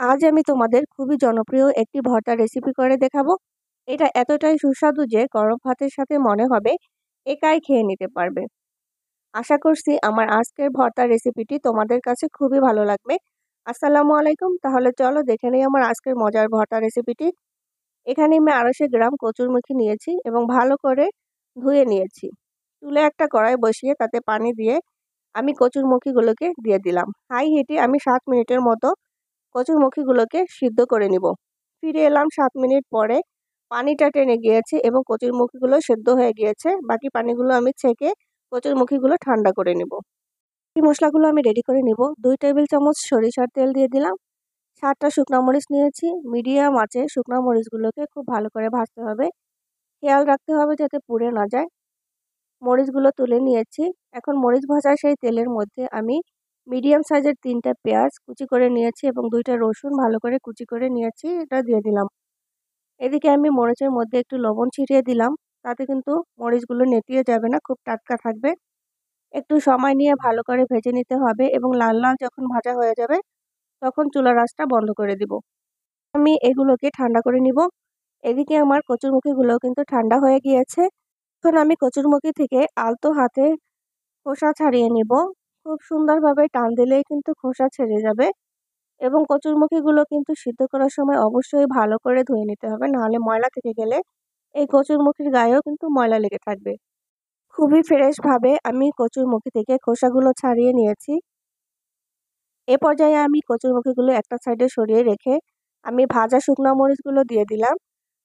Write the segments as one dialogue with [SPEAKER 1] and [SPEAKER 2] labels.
[SPEAKER 1] আজ আমি তোমাদের খুবই জনপ্রিয় একটি ভর্তা রেসিপি করে দেখাবো। এটা এতটাই সুস্বাদু যে গরম ভাতের সাথে মনে হবে একাই খেয়ে নিতে পারবে। আশা করছি আমার আজকের ভর্তা রেসিপিটি তোমাদের কাছে খুবই ভালো লাগবে। আসসালামু আলাইকুম। তাহলে চলো দেখে নেই আমার আজকের মজার ভর্তা রেসিপিটি। এখানে আমি 250 গ্রাম কচুরমুখী নিয়েছি এবং ভালো করে ধুয়ে নিয়েছি। চুলে একটা কড়াই বসিয়ে তাতে পানি দিয়ে আমি কচুরমুখীগুলোকে দিয়ে দিলাম। হাই হিটে আমি 7 মিনিটের মতো কচুরমুখীগুলোকে সিদ্ধ করে নিব। ফিরে এলাম 7 মিনিট পরে। পানিটা টেনে গিয়েছে এবং কচুরমুখীগুলো সেদ্ধ হয়ে গিয়েছে। বাকি পানিগুলো আমি ছেঁকে কচুরমুখীগুলো ঠান্ডা করে নিব। এই মশলাগুলো আমি রেডি করে নিব। 2 টেবিল চামচ সরিষার তেল দিয়ে দিলাম। 7টা শুকনো মরিচ নিয়েছি। মিডিয়াম আঁচে শুকনো মরিচগুলোকে খুব ভালো করে ভাজতে হবে। খেয়াল রাখতে হবে যাতে পুড়ে না যায়। মরিচগুলো তুলে নিয়েছি। এখন মরিচ ভাজা সেই তেলের মধ্যে আমি মিডিয়াম সাইজের 3টা পেঁয়াজ কুচি করে নিয়েছি এবং 2টা রসুন ভালো করে কুচি করে নিয়েছি, এটা দিয়ে দিলাম। এদিকে আমি মরিচের মধ্যে একটু লবণ ছিটিয়ে দিলাম। তাতে কিন্তু মরিচগুলো নেতিয়ে যাবে না, খুব টাটকা থাকবে। একটু সময় নিয়ে ভালো করে ভেজে নিতে হবে এবং লাল লাল যখন ভাজা হয়ে যাবে তখন চুলার আঁচটা বন্ধ করে দিব। আমি এগুলোকে ঠান্ডা করে নিব। এদিকে আমার কচুরমুখীগুলোও কিন্তু ঠান্ডা হয়ে গিয়েছে। এখন আমি কচুরমুখী থেকে আলতো হাতে খোসা ছাড়িয়ে নিব। খুব সুন্দরভাবে টান দিলেই কিন্তু খোসা ছেড়ে যাবে এবং কচুরমুখীগুলো কিন্তু সিদ্ধ করার সময় অবশ্যই ভালো করে ধুয়ে নিতে হবে, নাহলে ময়লা থেকে গেলে এই কচুরমুখীর গায়েও কিন্তু ময়লা লেগে থাকবে। খুবই ফ্রেশভাবে আমি কচুরমুখী থেকে খোসাগুলো ছাড়িয়ে নিয়েছি। এ পর্যায়ে আমি কচুরমুখীগুলো একটা সাইডে সরিয়ে রেখে আমি ভাজা শুকনো মরিচগুলো দিয়ে দিলাম।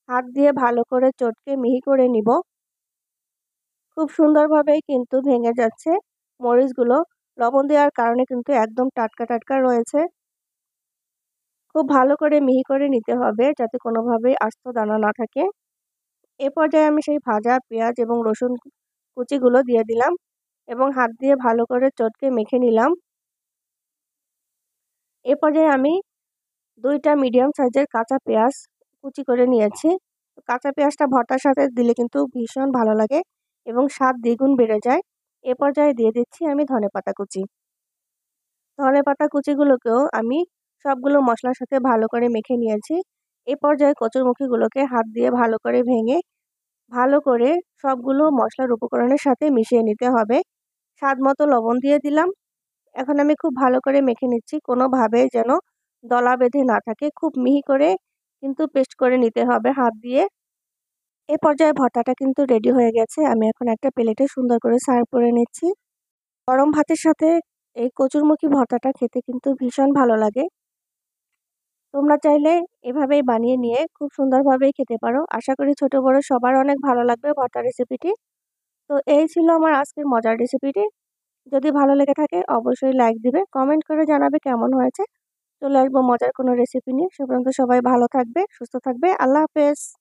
[SPEAKER 1] হাত দিয়ে ভালো করে চটকে মিহি করে নিব। খুব সুন্দরভাবেই কিন্তু ভেঙে যাচ্ছে মরিচগুলো। লবণ দেওয়ার কারণে কিন্তু একদম টাটকা টাটকা রয়েছে। খুব ভালো করে মিহি করে নিতে হবে যাতে কোনোভাবেই আস্ত দানা না থাকে। এ পর্যায়ে আমি সেই ভাজা পেঁয়াজ এবং রসুন কুচিগুলো দিয়ে দিলাম এবং হাত দিয়ে ভালো করে চটকে মেখে নিলাম। এ পর্যায়ে আমি 2টা মিডিয়াম সাইজের কাঁচা পেঁয়াজ কুচি করে নিয়েছি। কাঁচা পেঁয়াজটা ভর্তার সাথে দিলে কিন্তু ভীষণ ভালো লাগে এবং স্বাদ দ্বিগুণ বেড়ে যায়। এ পর্যায়ে দিয়ে দিচ্ছি আমি ধনেপাতা কুচি। ধনেপাতা কুচিগুলোকেও আমি সবগুলো মশলার সাথে ভালো করে মেখে নিয়েছি। এ পর্যায়ে কচুরমুখীগুলোকে হাত দিয়ে ভালো করে ভেঙে ভালো করে সবগুলো মশলার উপকরণের সাথে মিশিয়ে নিতে হবে। স্বাদমতো লবণ দিয়ে দিলাম। এখন আমি খুব ভালো করে মেখে নিচ্ছি, কোনোভাবে যেন দলা বেঁধে না থাকে। খুব মিহি করে কিন্তু পেস্ট করে নিতে হবে হাত দিয়ে। এ পর্যায়ে ভর্তাটা কিন্তু রেডি হয়ে গেছে। আমি এখন একটা প্লেটে সুন্দর করে সার্ভ করে নিচ্ছি। গরম ভাতের সাথে এই কচুরমুখী ভর্তাটা খেতে কিন্তু ভীষণ ভালো লাগে। তোমরা চাইলে এভাবেই বানিয়ে নিয়ে খুব সুন্দরভাবেই খেতে পারো। আশা করি ছোট বড় সবার অনেক ভালো লাগবে ভর্তা রেসিপিটি। তো এই ছিল আমার আজকের মজার রেসিপিটি। যদি ভালো লেগে থাকে অবশ্যই লাইক দিবে, কমেন্ট করে জানাবে কেমন হয়েছে। চলে আসবো মজার কোনো রেসিপি নিয়ে। সে পর্যন্ত সবাই ভালো থাকবে, সুস্থ থাকবে। আল্লাহ হাফেজ।